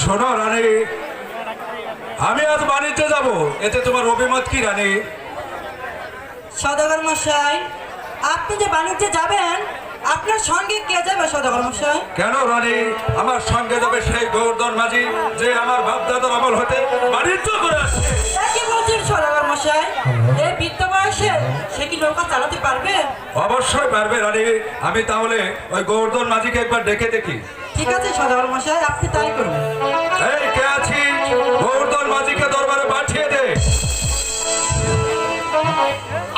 শোনো রানী, আমি আজ বাণিজ্যে যাব, এতে তোমার অভিমত কি রানী? সদাগর মশাই, আপনি যে বাণিজ্যে যাবেন, আপনার সঙ্গে কে যাবে সদাগর মশাই? কেন রানী, আমার সঙ্গে যাবে সেই গোবর্ধন মাঝি, যে আমার বাপদাদার আমল হতে বাণিজ্য করে আসছে। কি বলছেন সদাগর মশাই? এই বৃদ্ধ বয়সে সে কি নৌকা চালাতে পারবে? অবশ্যই পারবে রানী। আমি তাহলে ওই গোবর্ধন মাঝিকে একবার ডেকে দেখি। ঠিক আছে সদাগর মশাই, আপনি তাই করুন। এই কে আছিস? গোবর্ধন মাঝিকে দরবারে পাঠিয়ে দে।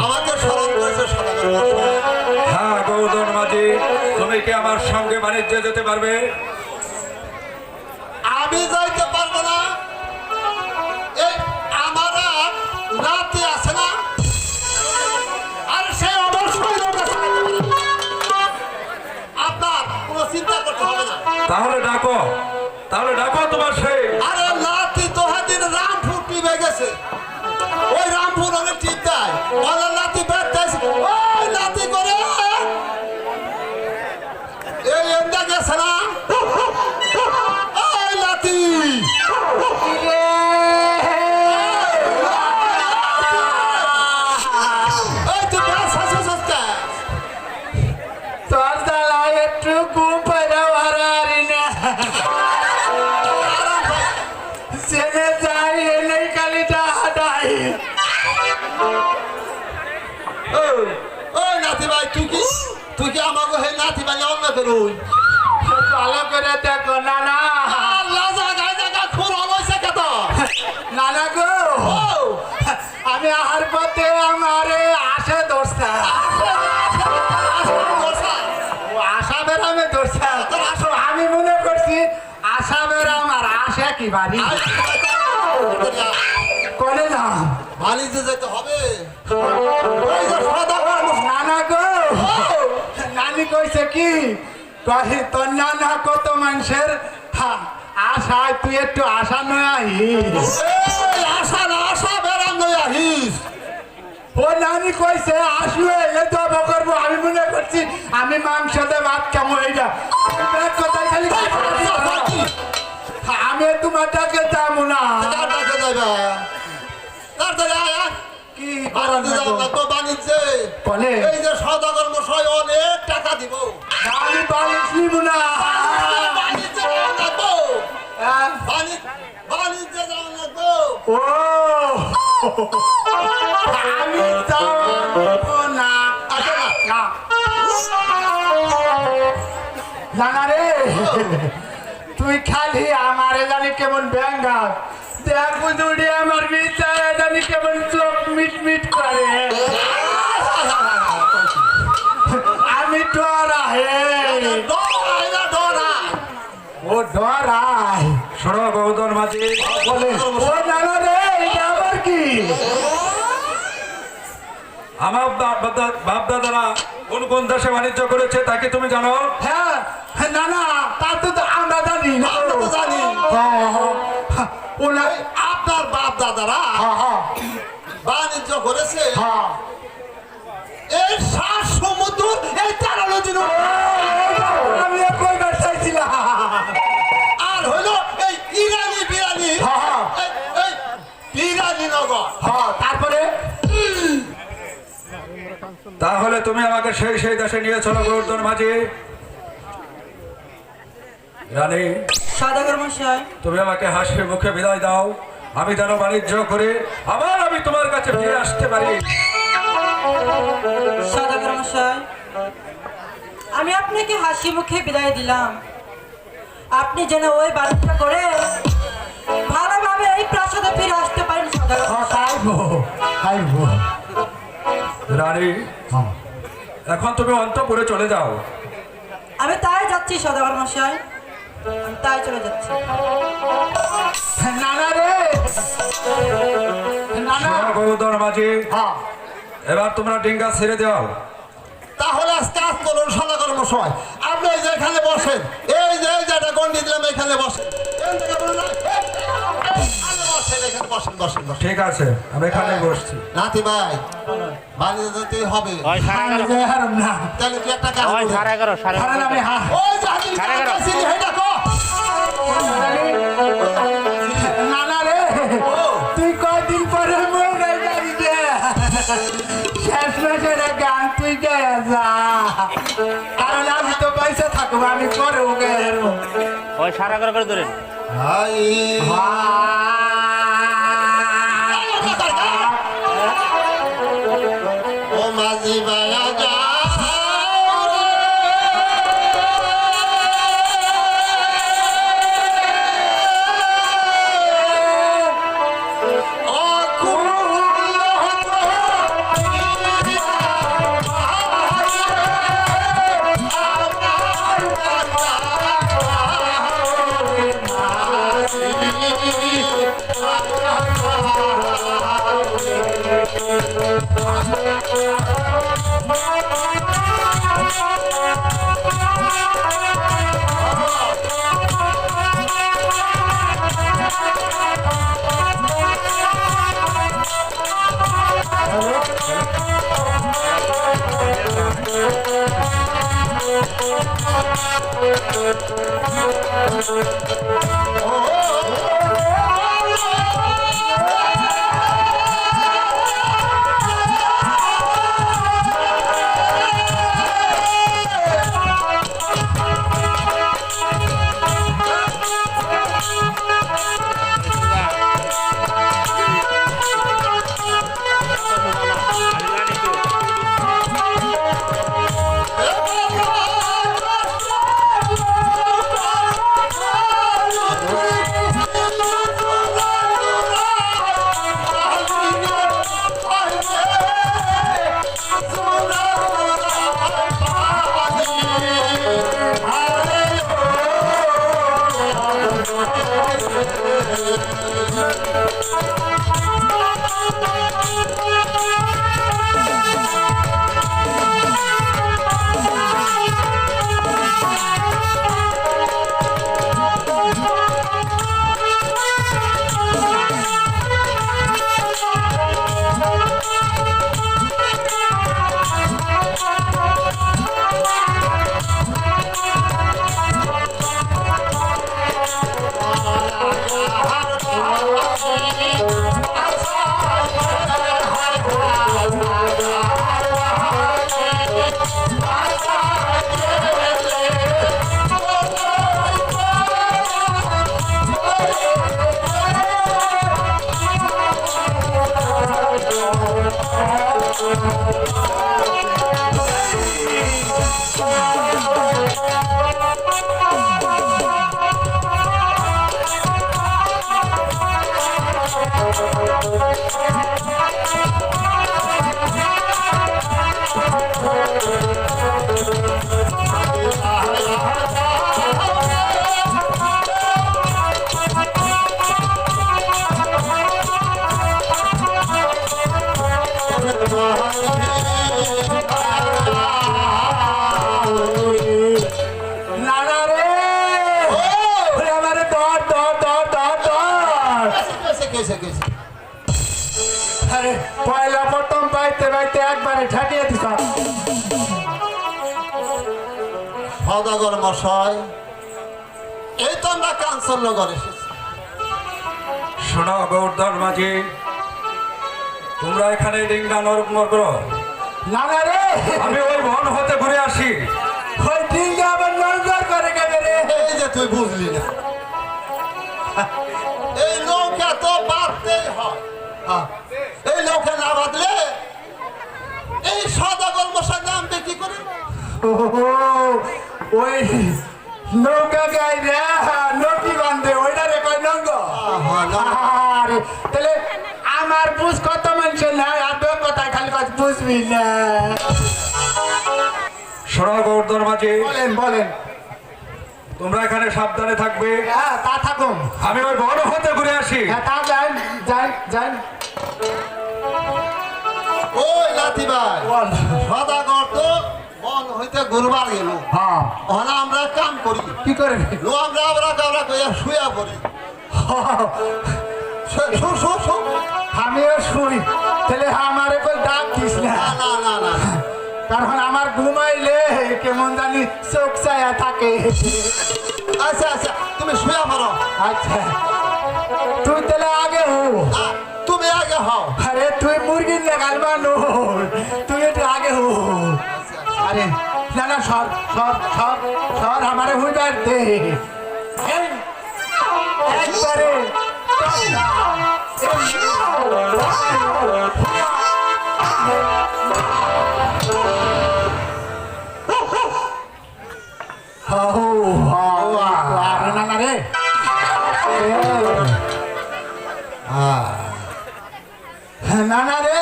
আমাকে স্মরণ করেছে সদাগর মশাই। হ্যাঁ গোবর্ধন মাঝি, তুমি কি আমার সঙ্গে বাণিজ্যে যেতে পারবে? আমি যাইতে পারবো না। এই আমার নাতি আছে না, আর সে অবশ্যই নৌকা চালাতে পারে। আপনার কোনো চিন্তা করতে হবে না। তাহলে ডাকো, তোমার সেই। আরে নাতি তো সেদিন রামপুর টিপে গেছে। ওই রামপুর অনেক টিপ দেয়, ওনার নাতি বেড়তেছে। ওই নাতি করে এই এমনি গেছে না। ওই নাতি ওই তুই বেশ হাসিস আজকে। তোর জ্বালায় একটু ঘুম পাইরা হারারি না। চেনে যাই এনেই কালিটা হাঁটাই। ওই নাতি ভাই, তুই কি আমাকে হে নাতি ভাই অন্য করুই? ভালো করে দেখো নানা। আল্লাহ জায়গায় জায়গায় খুন হয়েছে কত। নানা গো, আমি আহার পথে আমারে আশা ধরতাম। আশা বেরামে ধরতাম। আমি মনে করছি আশা বেরাম আর আশা কি বাড়ি করে না। বাণিজ্যে যেতে হবে। নানা গো, নানি কইছে কি কহি তোর নানা কত মানুষের আশায় তুই একটু আশা নয় আহিস। আশা না আশা বেড়ান নয় আহিস। ও নানি কইছে আসলে এ দবা করবো। আমি মনে করছি আমি মাংস দিয়ে ভাত কেমন এইটা কথাই খালি আমি তোমার ডাকে যাবো না। কি বাণিজ্যে বলে এই যে সদাগর মশাই অনেক টাকা দিব। আমি বালিশ নিব না। বাণিজ্যে যাওয়া লাগবো। হ্যাঁ? বাণিজ্যে যাওয়া লাগবো। ও আমি যাবো না। না জানা রে, তুই খালি আমারে জানি কেমন ব্যাঙ্গা দেখ দুড়ি আমার বিচারে জানি কেমন চোখ মিট মিট করে। আমি ডরাই। ও ডরাই। শোনো গোবর্ধন মাঝি, বলে ও নানা রে, এটা আবার কি? আমার বাপদাদারা কোন কোন দেশে বাণিজ্য করেছে তা কি তুমি জানো? হ্যাঁ না না, তা তো আমরা জানি না। আমরা তো জানি। ওরা আপনার বাপ দাদারা হ্যাঁ বাণিজ্য করেছে হ্যাঁ এই 7 সমুদ্র এই 13 নদীর আমি কইবার চাইছিলাম। আর হলো এই ইরানি বিরানি হ্যাঁ এই বিরানি নগর। হ্যাঁ তারপরে তাহলে তুমি আমাকে সেই দেশে নিয়ে চলো গোবর্ধন মাঝি। রানী, সদাগর মশাই, তুমি আমাকে হাসি মুখে বিদায় দাও, আমি যেন বাণিজ্য করে আবার আমি তোমার কাছে ফিরে আসতে পারি। সদাগর মশাই, আমি আপনাকে হাসি মুখে বিদায় দিলাম। আপনি যেন ওই বাণিজ্য করে ভালোভাবে এই প্রাসাদে ফিরে আসতে পারেন সদাগর মশাই। খাইবো রানী, এখন তুমি অন্তঃপুরে চলে যাও। আমি তাই যাচ্ছি সদাগর মশাই, আমি তাই চলে যাচ্ছি। নানা রে, নানা শোনো গোবর্ধন মাঝি, হ্যাঁ এবার তোমরা ডিঙ্গা ছেড়ে দাও। তাহলে আজকে কাজ করুন সদাগর মশাই, আপনি এই যে এখানে বসেন, এই যে যেটা গন্ডি দিলাম এখানে বসেন। এখান থেকে বলুন না, এখানে বসেন, এখানে বসেন বসেন বসেন। ঠিক আছে, আমি এখানেই বসছি। নাতি ভাই, বাণিজ্য যেতেই হবে। হারাম না। তাহলে তুই একটা কাজ করুন। হারাম আমি হ্যাঁ ওই যে হাজির কাছে হেঁটে কো। আমি করে ওকে ওই সারা করে ধরেন হাই ও মাঝি বায়া যা নানা রে ওরে আমার দর দর দর দর দর কেসে আরে পয়লা প্রথম বাইতে বাইতে একবারে ঠাটিয়ে দিছ সদাগর মশাই এই তো আমরা কাঞ্চননগর এসেছি শোনো গৌরধর মাঝি, তোমরা এখানে ডিঙ্গা নরকমর করো। নানা রে আমি ওই বন হতে ঘুরে আসি। ওই ডিঙ্গা আবার নজর করে গেবে রে এই যে তুই বুঝলি না, এই নৌকা তো বাঁধতেই হয়। এই নৌকা না বাঁধলে এই সদাগর মশাই নামবে কি করে? ওহো, ওই নৌকা গাই রে নৌকি বান্ধে ওইটা রে কয় নঙ্গ আরে তাহলে আমার বুঝ কত মানুষের নাই আর তোর কথায় খালি কথা বুঝবি না শোনো গৌরধর মাঝি, বলেন বলেন তোমরা এখানে সাবধানে থাকবে। হ্যাঁ তা থাকুন আমি ওই বন হতে ঘুরে আসি। হ্যাঁ তা যান যান যান ওই লাথি ভাই, বল সদাগর তো বন হইতে ঘুরবার গেল। হ্যাঁ ওখানে আমরা কাম করি, কি করে লো আমরা আমরা কামরা কইয়া শুয়া পড়ি। আমিও শুই তাহলে আমারে কই ডাক দিস না না না না না, কারণ আমার ঘুমাইলে কেমন জানি চোখ চায়া থাকে আচ্ছা আচ্ছা তুমি শুয়া পড়ো। আচ্ছা তুই তাহলে আগে হো তুমি আগে হও। আরে তুই মুরগির লাগাল মানুষ তুই একটু আগে হো আরে না না সর সর সর সর আমারে হুইবার দে এই, একবারে না না রে না না রে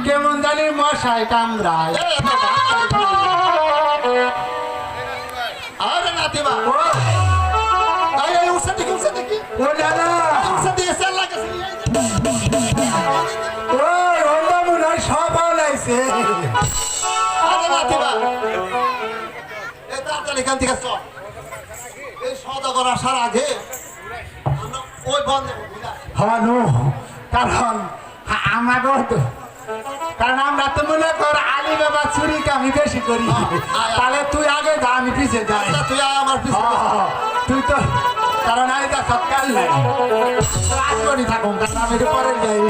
কেমন জানি মশাই কামড়ায় আরে নাতিবা এই উঠছে দেখি ও দাদা উঠছে দিয়ে সেল লাগাছে ওই ওটা মনে হয় সব আনাইছে আরে নাতিবা এই তাড়াতাড়ি এখান থেকে চল এই সদাগর আসার আগে আমরা ওই বন্ধ হনু কারণ আমাকেও তো কারণ আমরা তো মনে কর আলী বাবা চুরি কামি বেশি করি তাহলে তুই আগে যা আমি পিছিয়ে যাই তুই আয় আমার পিছনে তুই তো কারণ আমি তো সকাল নাই রাত করি থাকুন কারণ আমি তো পরে যাই